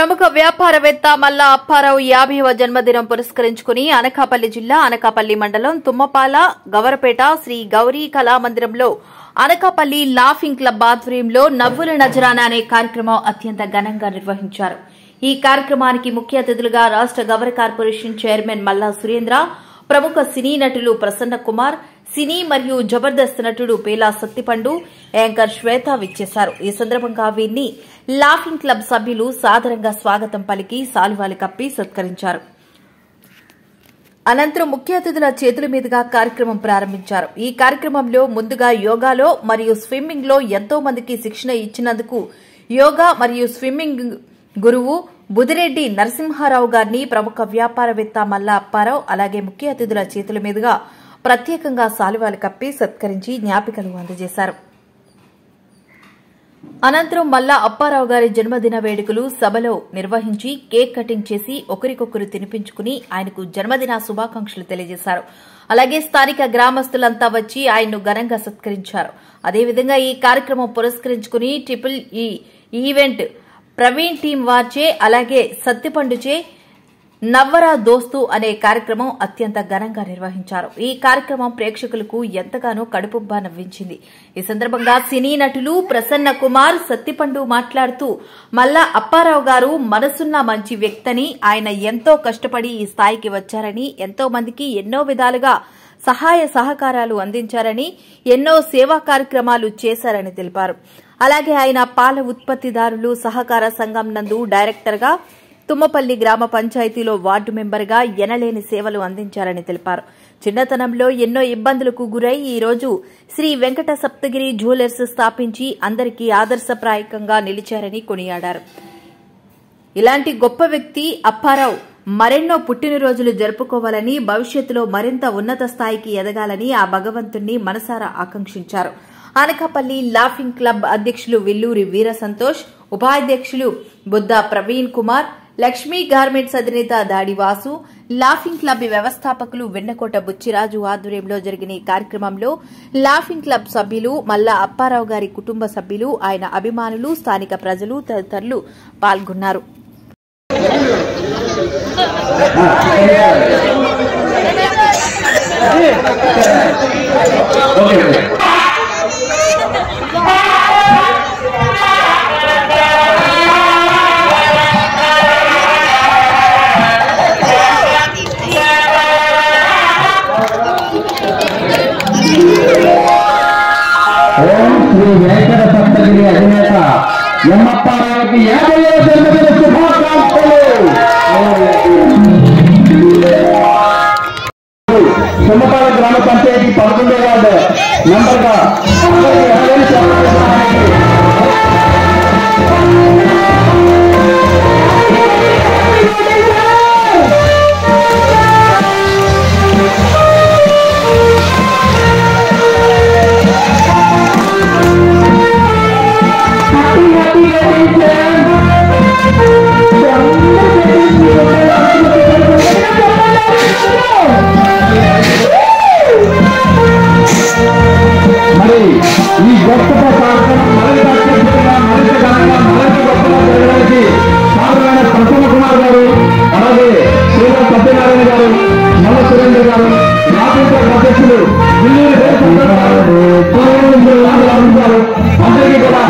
ప్రముఖ వ్యాపారవేత్త మల్లా అప్పారావు 50వ జన్మదినం పురస్కరించుకుని అనకాపల్లి జిల్లా అనకాపల్లి మండలం తుమ్మపాల గవరపేట శ్రీ గౌరీ కళామందిరంలో అనకాపల్లి లాఫింగ్ క్లబ్ ఆధ్వర్యంలో నవ్వుల నజరానా అనే కార్యక్రమం అత్యంత ఘనంగా నిర్వహించారు. ఈ కార్యక్రమానికి ముఖ్య అతిథులుగా రాష్ట గవర కార్పొరేషన్ చైర్మన్ మల్లా సురేంద్ర, ప్రముఖ సినీ నటులు ప్రసన్న కుమార్, సినీ మరియు జబర్దస్త్ నటుడు పేలా సత్తిపండు, యాంకర్ శ్వేత విచ్చేశారు. ఈ సందర్భంగా వీరిని లాఫింగ్ క్లబ్ సభ్యులు సాదరంగా స్వాగతం పలికి శాలువాలు కప్పి సత్కరించారు. అనంతరం ముఖ్య అతిథుల చేతుల మీదుగా కార్యక్రమం ప్రారంభించారు. ఈ కార్యక్రమంలో ముందుగా యోగాలో మరియు స్విమ్మింగ్ లో ఎంతో మందికి శిక్షణ ఇచ్చినందుకు యోగా మరియు స్విమ్మింగ్ గురువు బుదిరెడ్డి నరసింహారావు గారిని ప్రముఖ వ్యాపారవేత్త మల్లా అప్పారావు అలాగే ముఖ్య అతిథుల చేతుల మీదుగా ప్రత్యేకంగా శాలువాలు కప్పి సత్కరించి జ్ఞాపికలు అందజేశారు. అనంతరం మల్లా అప్పారావు గారి జన్మదిన వేడుకలు సభలో నిర్వహించి కేక్ కటింగ్ చేసి ఒకరికొకరు తినిపించుకుని ఆయనకు జన్మదిన శుభాకాంక్షలు తెలియజేశారు. అలాగే స్థానిక గ్రామస్తులంతా వచ్చి ఆయన్ను ఘనంగా సత్కరించారు. అదేవిధంగా ఈ కార్యక్రమం పురస్కరించుకుని triple E event Praveen team వార్చే అలాగే సత్తిపండుచే నవ్వరా దోస్తు అనే కార్యక్రమం అత్యంత ఘనంగా నిర్వహించారు. ఈ కార్యక్రమం ప్రేక్షకులకు ఎంతగానో కడుపుబ్బా నవ్వించింది. ఈ సందర్భంగా సినీ నటులు ప్రసన్న కుమార్, సత్తిపండు మాట్లాడుతూ మల్లా అప్పారావు గారు మనసున్న మంచి వ్యక్తని, ఆయన ఎంతో కష్టపడి ఈ స్థాయికి వచ్చారని, ఎంతో మందికి ఎన్నో విధాలుగా సహాయ సహకారాలు అందించారని, ఎన్నో సేవా కార్యక్రమాలు చేశారని తెలిపారు. అలాగే ఆయన పాల ఉత్పత్తిదారులు సహకార సంఘం నందు డైరెక్టర్గా, తుమ్మపల్లి గ్రామ పంచాయతీలో వార్డు మెంబర్గా ఎనలేని సేవలు అందించారని తెలిపారు. చిన్నతనంలో ఎన్నో ఇబ్బందులకు గురై ఈ రోజు శ్రీ వెంకట సప్తగిరి జ్యువెలర్స్ స్థాపించి అందరికీ ఆదర్శప్రాయకంగా నిలిచారని కొనియాడారు. ఇలాంటి గొప్ప వ్యక్తి అప్పారావు మరెన్నో పుట్టినరోజులు జరుపుకోవాలని, భవిష్యత్తులో మరింత ఉన్నత స్థాయికి ఎదగాలని ఆ భగవంతుణ్ణి మనసారా ఆకాంక్షించారు. అనకాపల్లి లాఫింగ్ క్లబ్ అధ్యక్షులు విల్లూరి వీర సంతోష్, ఉపాధ్యక్షులు బుద్దా ప్రవీణ్ కుమార్, లక్ష్మీ గార్మెంట్స్ అధినేత దాడి వాసు, లాఫింగ్ క్లబ్ వ్యవస్థాపకులు వెన్నకోట బుచ్చిరాజు ఆధ్వర్యంలో జరిగిన ఈ కార్యక్రమంలో లాఫింగ్ క్లబ్ సభ్యులు, మల్లా అప్పారావు గారి కుటుంబ సభ్యులు, ఆయన అభిమానులు, స్థానిక ప్రజలు తదితరులు పాల్గొన్నారు. శ్రీ వెంకట సప్తగిరి అధినేత ఎమ్మప్పారావుకి 50వ జన్మదిన శుభాకాంక్షలు. తుమ్మపాల గ్రామ పంచాయతీ 11వ వార్డు మెంబర్గా ఈ గొప్ప కార్యక్రమం మరింత అత్యద్భుతంగా, మరింత ఘనంగా, మరింత గొప్పగా జరగడానికి సాధారణ ప్రసన్న కుమార్ గారు, అలాగే శ్రీరామ్ సత్యనారాయణ గారు, మల్ల సురేంద్ర గారు, రాజేంద్ర అధ్యక్షులు విల్లూరి వీర సంతోష్ గారు, అందరికీ కూడా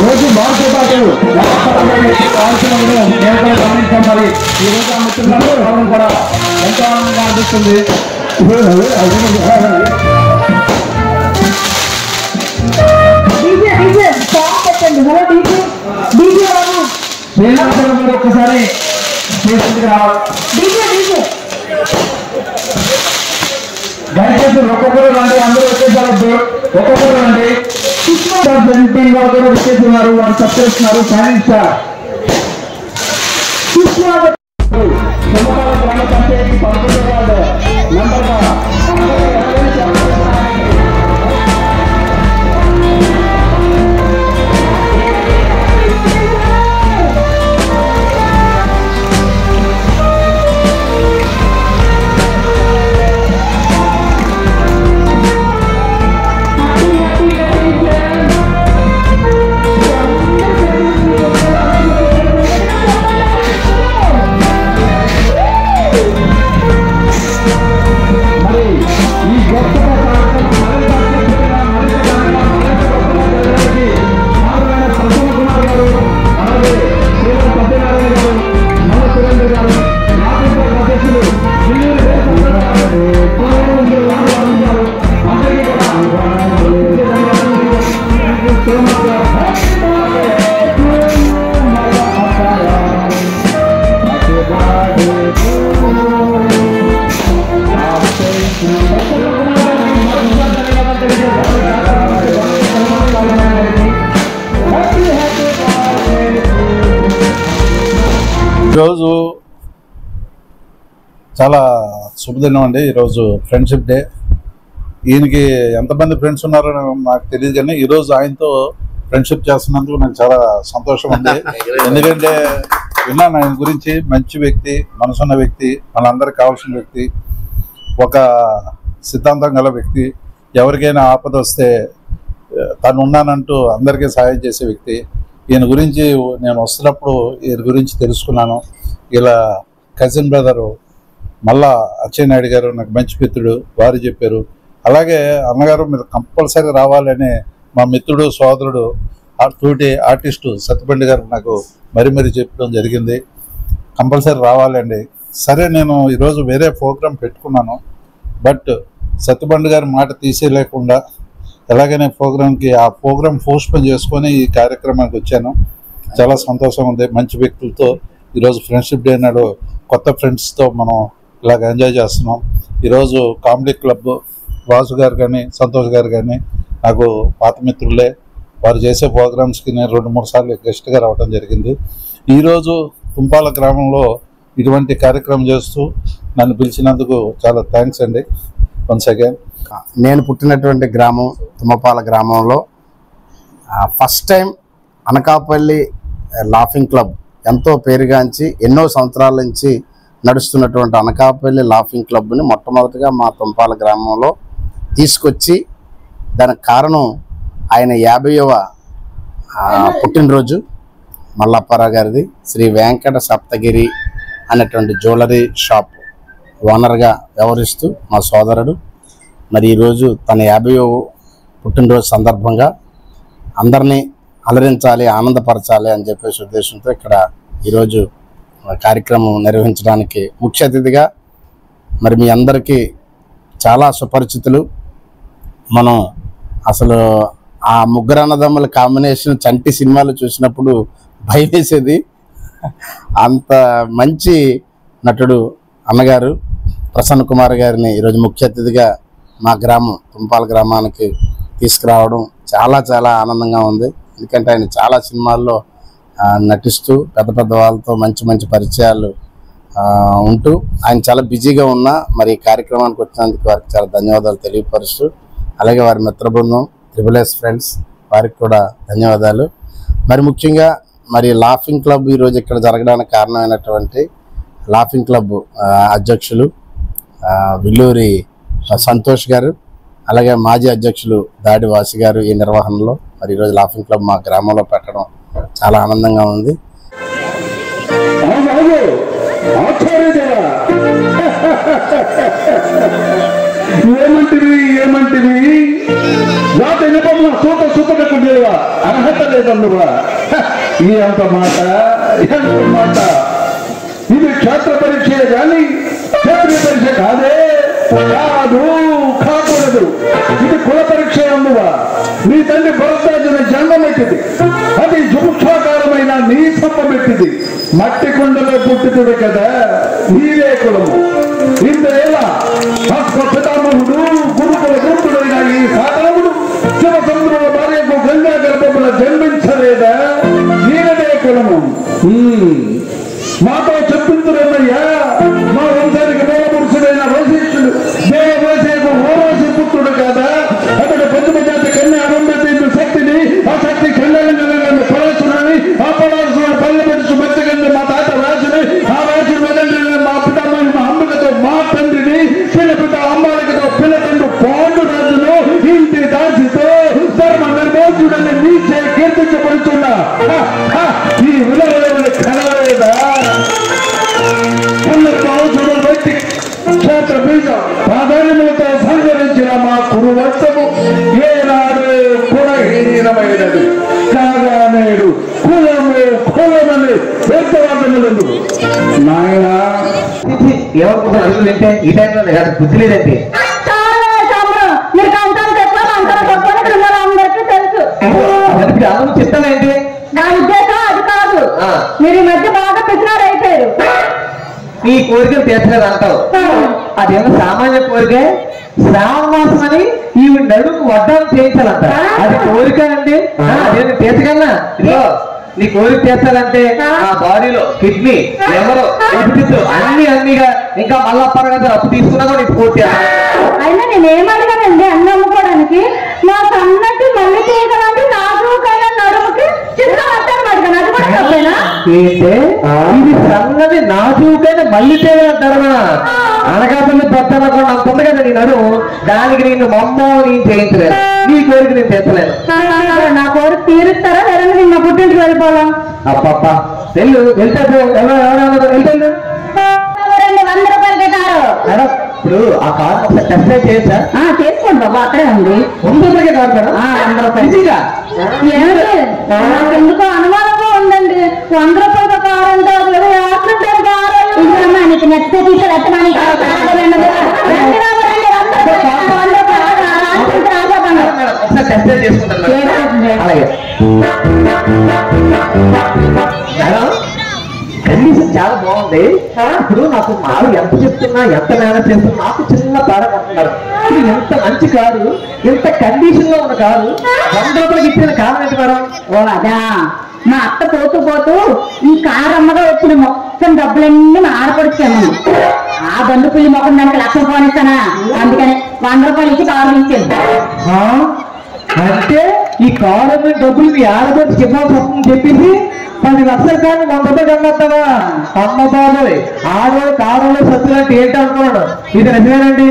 రోజు బాగుతో పాటు గమనించాలి. ఈ రోజు ఆ మిత్రులందరూ రావడం కూడా ఎంతో ఆనందంగా అనిపిస్తుంది. శ్రీనివాసరావు గారు ఒక్కసారి దయచేసి ఒక్కొక్కరు రండి, అందరూ వచ్చేసారు, ఒక్కొక్కరు రండి. కూడా విచ్చేస్తున్నారు, వారు సత్కరిస్తున్నారు. సైన్స్ స్టార్ గ్రామ పంచాయతీ 11వ వార్డు నంబర్గా ఈరోజు చాలా శుభదినం అండి. ఈరోజు ఫ్రెండ్షిప్ డే. ఈయనకి ఎంతమంది ఫ్రెండ్స్ ఉన్నారో నాకు తెలియదు, కానీ ఈరోజు ఆయనతో ఫ్రెండ్షిప్ చేస్తున్నందుకు నాకు చాలా సంతోషం ఉంది. ఎందుకంటే విన్నాను ఆయన గురించి. మంచి వ్యక్తి, మనసున్న వ్యక్తి, మనందరికి కావాల్సిన వ్యక్తి, ఒక సిద్ధాంతం గల వ్యక్తి. ఎవరికైనా ఆపద వస్తే తను ఉన్నానంటూ అందరికీ సహాయం చేసే వ్యక్తి. ఈయన గురించి నేను వస్తున్నప్పుడు ఈయన గురించి తెలుసుకున్నాను. ఇలా కజిన్ బ్రదరు మళ్ళా అచ్చెన్నాయుడు గారు నాకు మంచి మిత్రుడు, వారు చెప్పారు. అలాగే అన్నగారు మీరు కంపల్సరీ రావాలని మా మిత్రుడు సోదరుడు తోటి ఆర్టిస్టు సత్యబండి గారు నాకు మరీ చెప్పడం జరిగింది. కంపల్సరీ రావాలండి. సరే, నేను ఈరోజు వేరే ప్రోగ్రాం పెట్టుకున్నాను, బట్ సత్యబండి గారి మాట తీసేయలేకుండా ఎలాగైనా ఆ ప్రోగ్రాం పోస్ట్పోన్ చేసుకొని ఈ కార్యక్రమానికి వచ్చాను. చాలా సంతోషం ఉంది. మంచి వ్యక్తులతో ఈరోజు ఫ్రెండ్షిప్ డే నాడు కొత్త ఫ్రెండ్స్తో మనం ఇలాగ ఎంజాయ్ చేస్తున్నాం. ఈరోజు కామెడీ క్లబ్ వాసు గారు కానీ సంతోష్ గారు కానీ నాకు పాత మిత్రులే. వారు చేసే ప్రోగ్రామ్స్కి నేను 2-3 సార్లు గెస్ట్గా రావడం జరిగింది. ఈరోజు తుంపాల గ్రామంలో ఇటువంటి కార్యక్రమం చేస్తూ నన్ను పిలిచినందుకు చాలా థ్యాంక్స్ అండి. Once again. నేను పుట్టినటువంటి గ్రామం తుమ్మపాల గ్రామంలో first time Anakapalli laughing club ఎంతో పేరుగాంచి ఎన్నో సంవత్సరాల నుంచి నడుస్తున్నటువంటి అనకాపల్లి లాఫింగ్ క్లబ్ని మొట్టమొదటిగా మా తుంపాల గ్రామంలో తీసుకొచ్చి, దానికి కారణం ఆయన 50వ పుట్టినరోజు మల్లప్పారావు గారిది. శ్రీ వెంకట సప్తగిరి అనేటువంటి జ్యువెలరీ షాప్ ఓనర్గా వ్యవహరిస్తూ మా సోదరుడు మరి ఈరోజు తన 50వ పుట్టినరోజు సందర్భంగా అందరినీ అలరించాలి, ఆనందపరచాలి అని చెప్పేసి ఉద్దేశంతో ఇక్కడ ఈరోజు కార్యక్రమం నిర్వహించడానికి ముఖ్య అతిథిగా మరి మీ అందరికీ చాలా సుపరిచితులు. మనం అసలు ఆ ముగ్గురు అన్నదమ్ముల కాంబినేషన్ చంటి సినిమాలు చూసినప్పుడు భయం వేసేది. అంత మంచి నటుడు అన్నగారు ప్రసన్న కుమార్ గారిని ఈరోజు ముఖ్య అతిథిగా మా గ్రామం తుంపాల గ్రామానికి తీసుకురావడం చాలా చాలా ఆనందంగా ఉంది. ఎందుకంటే ఆయన చాలా సినిమాల్లో నటిస్తూ పెద్ద పెద్ద వాళ్ళతో మంచి మంచి పరిచయాలు ఉంటూ ఆయన చాలా బిజీగా ఉన్నా మరి ఈ కార్యక్రమానికి వచ్చినందుకు వారికి చాలా ధన్యవాదాలు తెలియపరుస్తూ, అలాగే వారి మిత్ర బృందం ట్రిపుల్ఎస్ ఫ్రెండ్స్ వారికి కూడా ధన్యవాదాలు. మరి ముఖ్యంగా మరి లాఫింగ్ క్లబ్ ఈరోజు ఇక్కడ జరగడానికి కారణమైనటువంటి లాఫింగ్ క్లబ్ అధ్యక్షులు విల్లూరి సంతోష్ గారు, అలాగే మాజీ అధ్యక్షులు దాడి వాసి గారు ఈ నిర్వహణలో మరి ఈరోజు లాఫింగ్ క్లబ్ మా గ్రామంలో పెట్టడం చాలా ఆనందంగా ఉంది. ఏమంటివి సూపగా అర్హత లేదన్నువా. ఎంత మాట ఇది క్షేత్ర పరీక్ష కానీ క్షేత్రీయ పరీక్ష కాకూడదు. ఇది కుల పరీక్ష అందువా. నీ తల్లి భరద్వాజుని జన్మమెట్టింది, అది జుగుప్సాకారమైన నీ సంపమెట్టింది. మట్టి కుండలో పుట్టితుడు కదా నీవే కులము. ఇంతేలా పితామహుడు గురుకుల గురుకుడైన ఈ సాధనముడు శివచంద్రుల భార్యకు హీనమైనది. కాగా నేడు కులము కులమని పెద్దవాదములందు నాయన ఎవరు అడుగులు తింటే ఈ టైంలో బుద్ధి లేదండి. అందరూ చెప్తానండి. నా ఉద్దేశం అది కాదు. మీరు ఈ మధ్య బాగా పెట్టినారు అయిపోయారు. నీ కోరికలు తీర్చలేదు అంటావు. అదేమో సామాన్య కోరిక. శ్రావణ మాసం అని ఈ నడుము వడ్డాలు చేయించాలంట. అది కోరిక అండి. అదేమి తీర్చగలనా? ఇదో నీ కోరిక తీర్చాలంటే ఆ బాడీలో కిడ్నీ ఎవరో అన్నిగా ఇంకా మల్లప్పగా అప్పు తీసుకున్నా కూడా నీకు పూర్తి. అయినా నేనేమడిగానండి అన్ని అమ్ముకోవడానికి. నాకు అన్నట్టు మళ్ళీ చేయగలంటే నాకుకైనా నడుముకి చిన్న అట్టాను అడిగాను. అది కూడా తప్పేనా? ఏంటే ఇది సన్నది నాజూకైన మళ్ళీ చేయగలంటారా? అనకాపల్లి పెద్దలు కూడా అంత ఉంది కదా నీ నడుము. దానికి నేను మమ్మో నేను చేయించలేదు. నీ కోరిక నేను తీర్చలేను. నా కోరిక తీరుస్తారా లేదా నేను మా పుట్టింటికి వెళ్ళిపోవాలా? అప్పప్ప వెళ్ళు. వెళ్తే వెళ్తాను. 100 రూపాయలు పెట్టారు. మేడం ఇప్పుడు ఆ కార్ ఒకసారి టెస్ట్ డ్రైవ్ చేయొచ్చా? చేసుకోండి బాబు, అక్కడే ఉంది. 100 రూపాయలకే కాదు మేడం. 100 రూపాయలు. ఈజీగా నాకు ఎందుకో అనుమానంగా ఉందండి. 100 రూపాయలు కారు అంటే నీకు నచ్చితే తీసుకెళ్ళమని ఒకసారి టెస్ట్ డ్రైవ్ చేసుకుంటాను. అలాగే మేడం కండిషన్ చాలా బాగుంది. ఇప్పుడు నాకు మాలు ఎంత చెప్తున్నా ఎంత మేనేజ్ చేస్తున్నా నాకు చిన్న తేడా పడుతున్నారు. ఇప్పుడు ఎంత మంచి కారు, ఎంత కండిషన్ లో ఉన్న కారు 100 రూపాయలకి ఇచ్చిన కారణం ఏంటి మేడం? ఓ అదా, మా అత్త పోతూ పోతూ ఈ కారు అమ్మగా వచ్చిన మొత్తం డబ్బులన్నీ మా ఆడపడుచాము. ఆ బంధు పిల్లి మొక్కం దానికి 1,00,000 రూపాయలు ఇస్తానా? అందుకని 100 రూపాయలు ఇచ్చి కారు ఇచ్చాను. అంటే ఈ కారు మీద డబ్బులు మీ ఆడపడికి ఇవ్వాల్సి వస్తుందని చెప్పేసి 10 లక్షల కానీ 100 రూపాయలు కమ్మేస్తావా? అమ్మ బాబోయ్, ఆడవాళ్ళు కారులో సత్తులు అంటే ఏంటి అనుకున్నాను. ఇది నిజమేనండి.